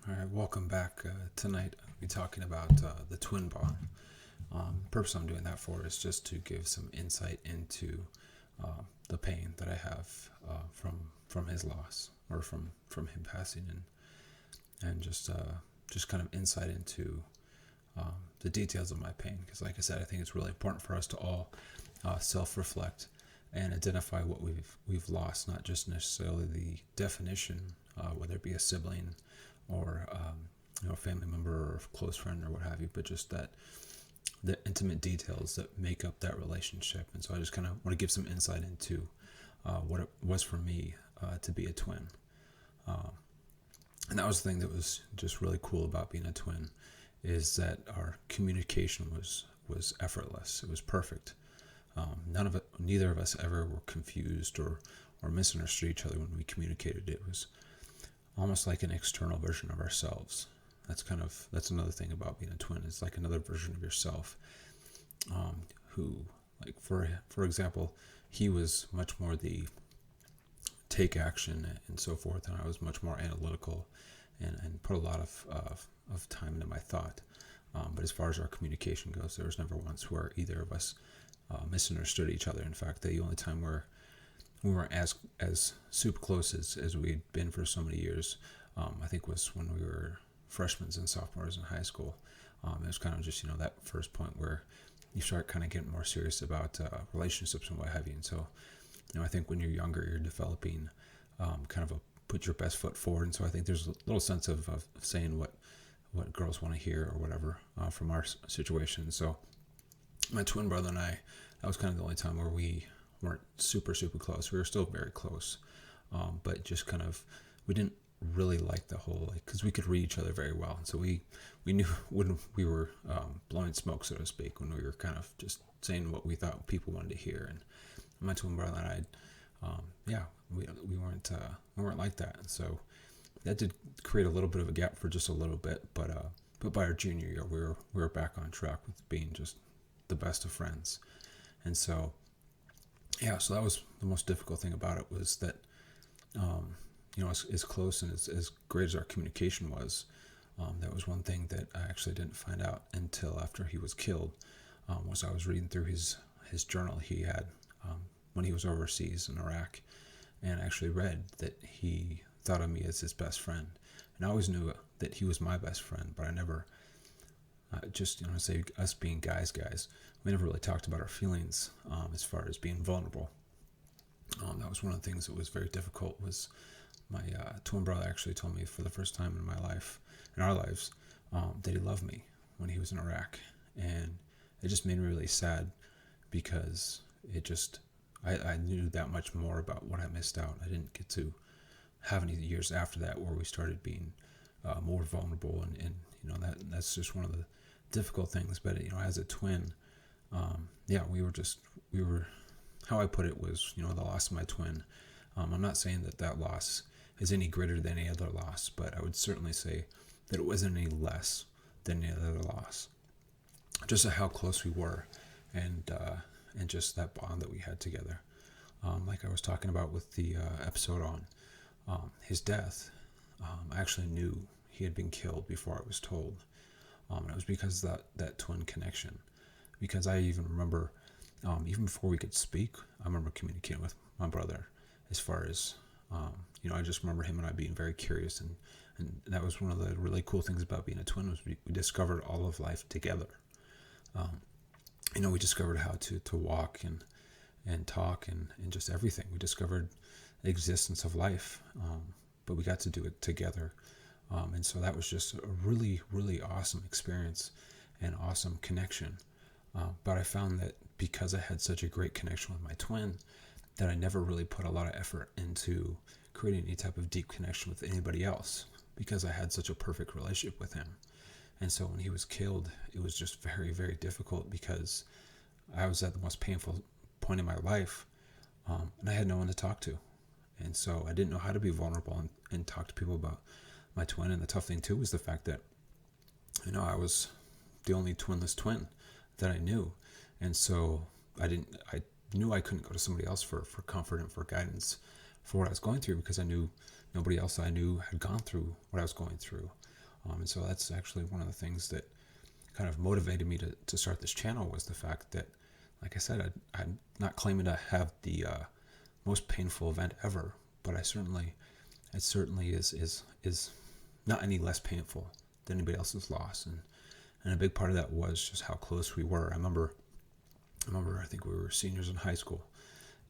All right, welcome back. Tonight, I'll be talking about the twin bond. The purpose I'm doing that for is just to give some insight into the pain that I have from his loss or from him passing, and just kind of insight into the details of my pain. Because, like I said, I think it's really important for us to all self-reflect and identify what we've lost, not just necessarily the definition, whether it be a sibling or a family member or a close friend or what have you, but just that the intimate details that make up that relationship. And so I just kind of want to give some insight into what it was for me to be a twin. And that was the thing that was just really cool about being a twin, is that our communication was effortless. It was perfect. Neither of us ever were confused or misunderstood each other when we communicated. It was almost like an external version of ourselves. That's another thing about being a twin. It's like another version of yourself, who, like, for example, he was much more the take action and so forth, and I was much more analytical and put a lot of time into my thought. But as far as our communication goes, there was never once where either of us misunderstood each other. In fact, the only time where we weren't as super close as we'd been for so many years, I think was when we were freshmen and sophomores in high school. It was kind of just, that first point where you start kind of getting more serious about relationships and what have you. And so, I think when you're younger, you're developing kind of a put your best foot forward. And so I think there's a little sense of saying what girls want to hear or whatever from our situation. So my twin brother and I, that was kind of the only time where we weren't super, super close. We were still very close, but just kind of, we didn't really like the whole, because we could read each other very well. And so we knew when we were blowing smoke, so to speak, when we were kind of just saying what we thought people wanted to hear. And my twin brother and I, we weren't like that. And so that did create a little bit of a gap for just a little bit, but by our junior year, we were back on track with being just the best of friends. And so, so that was the most difficult thing about it, was that, as close and as great as our communication was, that was one thing that I actually didn't find out until after he was killed. Was I was reading through his journal he had when he was overseas in Iraq, and I actually read that he thought of me as his best friend. And I always knew that he was my best friend, but I never, say us being guys, we never really talked about our feelings as far as being vulnerable. That was one of the things that was very difficult. Was my twin brother actually told me for the first time in my life, in our lives, that he loved me when he was in Iraq, and it just made me really sad, because I knew that much more about what I missed out. I didn't get to have any years after that where we started being more vulnerable, and that's just one of the difficult things. But as a twin, we were how I put it was, the loss of my twin. I'm not saying that loss is any greater than any other loss, but I would certainly say that it wasn't any less than any other loss. Just how close we were, and just that bond that we had together. Like I was talking about with the episode on his death, I actually knew he had been killed before I was told. And it was because of that twin connection. Because I even remember, even before we could speak, I remember communicating with my brother as far as, I just remember him and I being very curious. And that was one of the really cool things about being a twin, was we discovered all of life together. We discovered how to walk and talk and just everything. We discovered the existence of life, but we got to do it together. And so that was just a really, really awesome experience and awesome connection. But I found that because I had such a great connection with my twin, that I never really put a lot of effort into creating any type of deep connection with anybody else, because I had such a perfect relationship with him. And so when he was killed, it was just very, very difficult, because I was at the most painful point in my life, and I had no one to talk to. And so I didn't know how to be vulnerable and talk to people about my twin. And the tough thing too was the fact that, I was the only twinless twin that I knew. And so I knew I couldn't go to somebody else for comfort and for guidance for what I was going through, because I knew nobody else I knew had gone through what I was going through. And so that's actually one of the things that kind of motivated me to start this channel, was the fact that, like I said, I'm not claiming to have the most painful event ever, but it certainly is not any less painful than anybody else's loss. And a big part of that was just how close we were. I remember I think we were seniors in high school,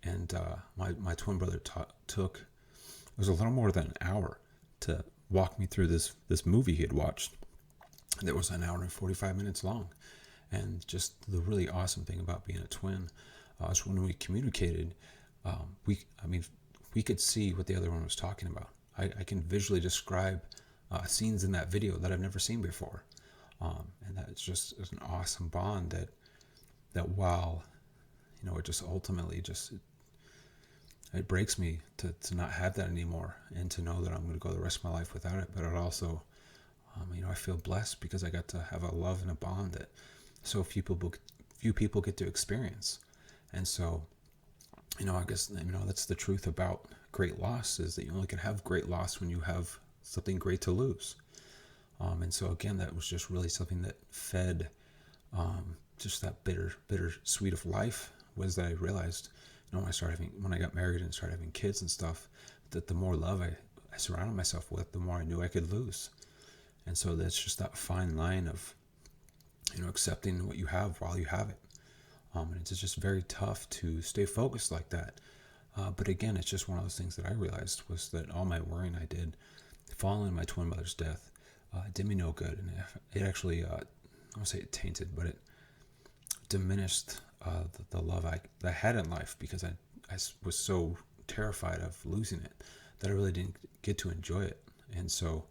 and my twin brother took, it was a little more than an hour to walk me through this movie he had watched that was an hour and 45 minutes long. And just the really awesome thing about being a twin is when we communicated, we could see what the other one was talking about. I can visually describe scenes in that video that I've never seen before. And that it's an awesome bond that while, it just ultimately it breaks me to not have that anymore, and to know that I'm going to go the rest of my life without it. But it also, I feel blessed because I got to have a love and a bond that so few people get to experience. And so, I guess, that's the truth about great loss, is that you only can have great loss when you have something great to lose. And so again, that was just really something that fed just that bitter sweet of life, was that I realized, when I got married and started having kids and stuff, that the more love I surrounded myself with, the more I knew I could lose. And so that's just that fine line of, accepting what you have while you have it. And it's just very tough to stay focused like that. But again, it's just one of those things that I realized, was that all my worrying I did following my twin mother's death did me no good. And it actually, I won't say it tainted, but it diminished the love I had in life, because I was so terrified of losing it that I really didn't get to enjoy it. And so,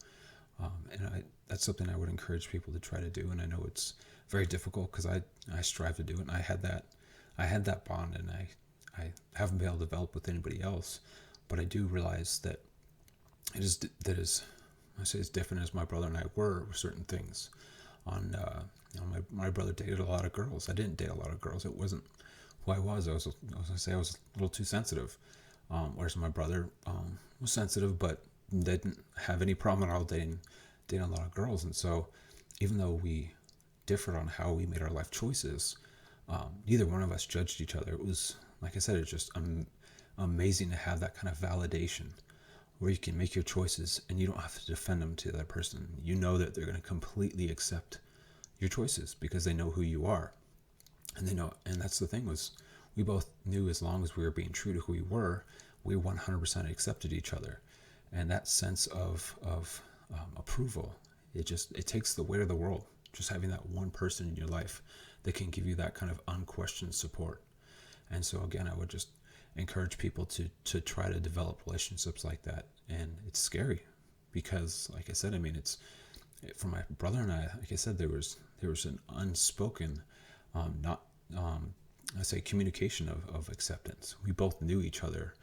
that's something I would encourage people to try to do. And I know it's very difficult, because I strive to do it. And I had that bond, and I haven't been able to develop with anybody else. But I do realize that I say as different as my brother and I were with certain things. My brother dated a lot of girls. I didn't date a lot of girls. It wasn't who I was. I was gonna say I was a little too sensitive. Whereas my brother was sensitive, but didn't have any problem at all dating a lot of girls. And so, even though we differed on how we made our life choices, neither one of us judged each other. It was, like I said, it's just amazing to have that kind of validation, where you can make your choices and you don't have to defend them to the other person. You know that they're going to completely accept your choices because they know who you are. And and that's the thing, was we both knew, as long as we were being true to who we 100% accepted each other. And that sense of approval, it takes the weight of the world, just having that one person in your life that can give you that kind of unquestioned support. And so again, I would just encourage people to try to develop relationships like that. And it's scary, because, like I said, it's, for my brother and I, like I said, there was an unspoken, communication of acceptance. We both knew each other,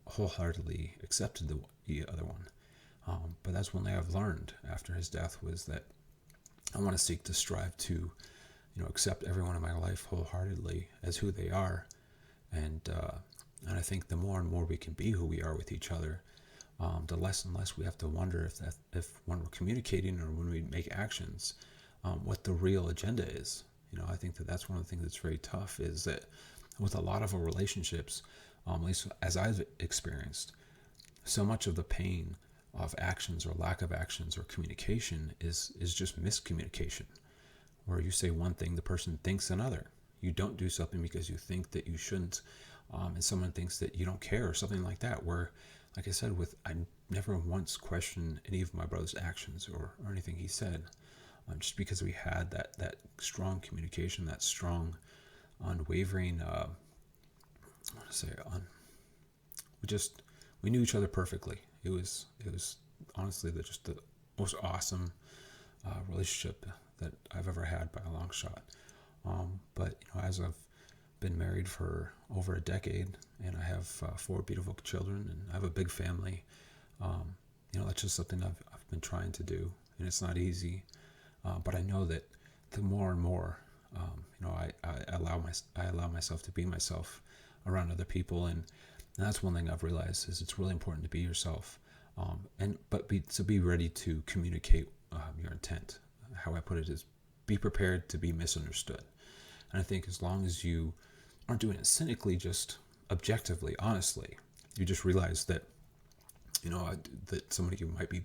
wholeheartedly accepted the other one. But that's one thing I've learned after his death, was that I want to seek to strive to, accept everyone in my life wholeheartedly as who they are. And I think the more and more we can be who we are with each other, the less and less we have to wonder if when we're communicating or when we make actions, what the real agenda is. I think that's one of the things that's very tough, is that with a lot of our relationships, at least as I've experienced, so much of the pain of actions or lack of actions or communication is just miscommunication, where you say one thing, the person thinks another. You don't do something because you think that you shouldn't, and someone thinks that you don't care, or something like that, where, like I said, I never once questioned any of my brother's actions or anything he said, just because we had that strong communication, that strong, unwavering, we knew each other perfectly. It was honestly just the most awesome relationship that I've ever had by a long shot. But as I've been married for over a decade, and I have 4 beautiful children, and I have a big family, that's just something I've been trying to do, and it's not easy. But I know that the more and more, I allow myself to be myself around other people, and that's one thing I've realized, is it's really important to be yourself. So be ready to communicate your intent. How I put it is, be prepared to be misunderstood. And I think as long as you aren't doing it cynically, just objectively, honestly, you just realize that, that somebody might be,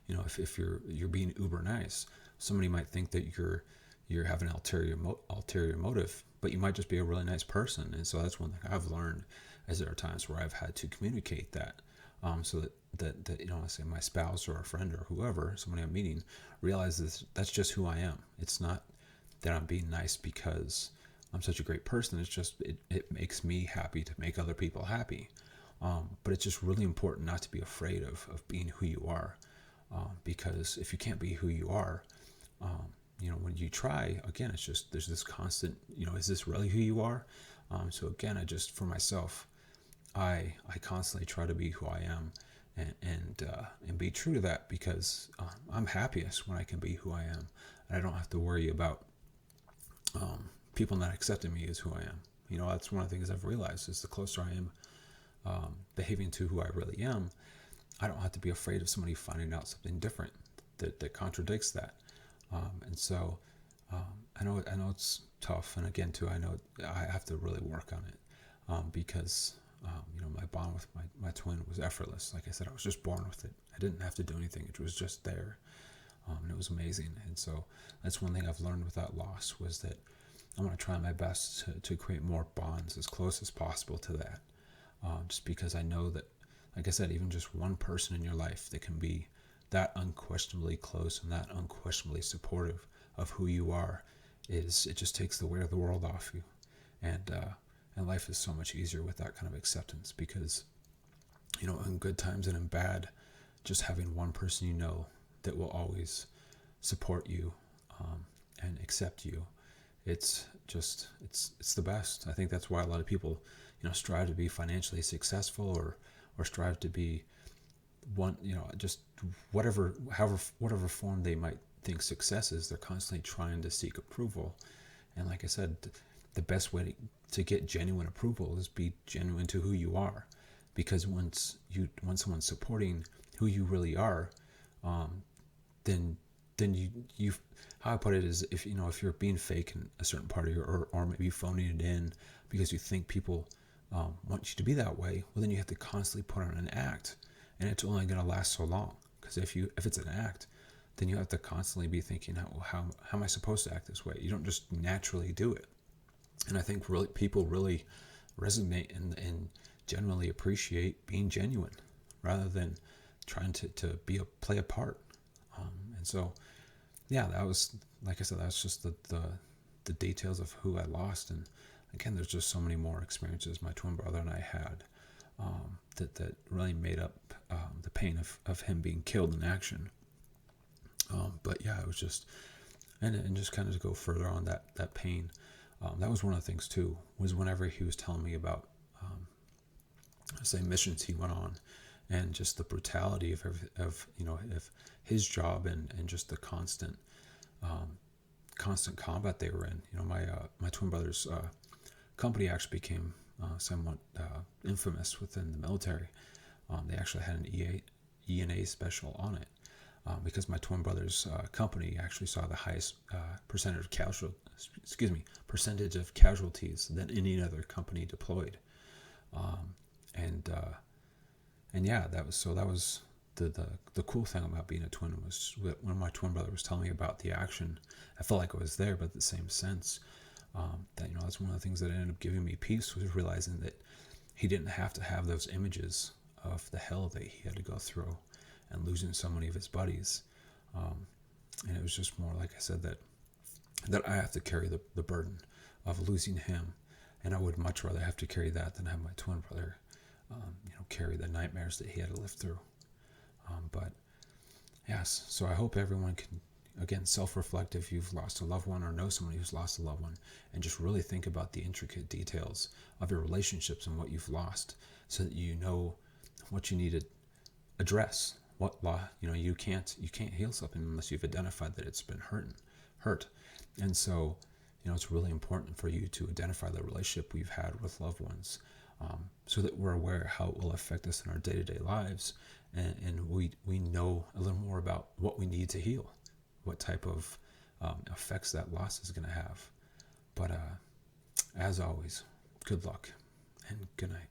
if you're being uber nice, somebody might think that you're having an ulterior motive, but you might just be a really nice person. And so that's one thing I've learned, as there are times where I've had to communicate that, so that I say my spouse or a friend or whoever, somebody I'm meeting, realizes that's just who I am. It's not that I'm being nice because I'm such a great person. It's just it makes me happy to make other people happy. But it's just really important not to be afraid of being who you are, because if you can't be who you are, when you try again, it's just there's this constant, is this really who you are? So again, for myself, I constantly try to be who I am, and be true to that, because I'm happiest when I can be who I am, and I don't have to worry about people not accepting me as who I am. That's one of the things I've realized is the closer I am behaving to who I really am, I don't have to be afraid of somebody finding out something different that contradicts that. And so I know it's tough, and again too, I know I have to really work on it, because my bond with my twin was effortless. Like I said, I was just born with it. I didn't have to do anything. It was just there, and it was amazing. And so that's one thing I've learned with that loss, was that I want to try my best to create more bonds as close as possible to that, just because I know that, like I said, even just one person in your life that can be that unquestionably close and that unquestionably supportive of who you are, it just takes the weight of the world off you. And life is so much easier with that kind of acceptance, because in good times and in bad, just having one person that will always support you, and accept you, it's the best. I think that's why a lot of people strive to be financially successful, or strive to be one, just whatever form they might think success is. They're constantly trying to seek approval. And like I said, the best way to get genuine approval is be genuine to who you are, because when someone's supporting who you really are, then you how I put it is, if you're being fake in a certain part of or maybe phoning it in because you think people want you to be that way, well, then you have to constantly put on an act, and it's only going to last so long. Because if it's an act, then you have to constantly be thinking, how am I supposed to act this way? You don't just naturally do it. And I think people really resonate and generally appreciate being genuine, rather than trying to play a part. And so, yeah, that was, like I said, that's just the details of who I lost. And again, there's just so many more experiences my twin brother and I had, that really made up the pain of him being killed in action. But yeah, it was just, and just kind of to go further on that pain. That was one of the things too, was whenever he was telling me about, say, missions he went on, and just the brutality of his job, and just the constant combat they were in. My twin brother's company actually became somewhat infamous within the military. They actually had an ENA special on it, because my twin brother's company actually saw the highest percentage of casualties than any other company deployed. And yeah, that was the cool thing about being a twin, was when my twin brother was telling me about the action, I felt like I was there, but at the same sense, that that's one of the things that ended up giving me peace, was realizing that he didn't have to have those images of the hell that he had to go through, and losing so many of his buddies. And it was just more, like I said, that I have to carry the burden of losing him, and I would much rather have to carry that than have my twin brother carry the nightmares that he had to live through. But yes, so I hope everyone can, again, self-reflect if you've lost a loved one or know somebody who's lost a loved one, and just really think about the intricate details of your relationships and what you've lost, so that you know what you need to address. What law, you can't heal something unless you've identified that it's been hurt. And so, it's really important for you to identify the relationship we've had with loved ones, so that we're aware how it will affect us in our day-to-day lives, and we know a little more about what we need to heal, what type of effects that loss is going to have. But as always, good luck and good night.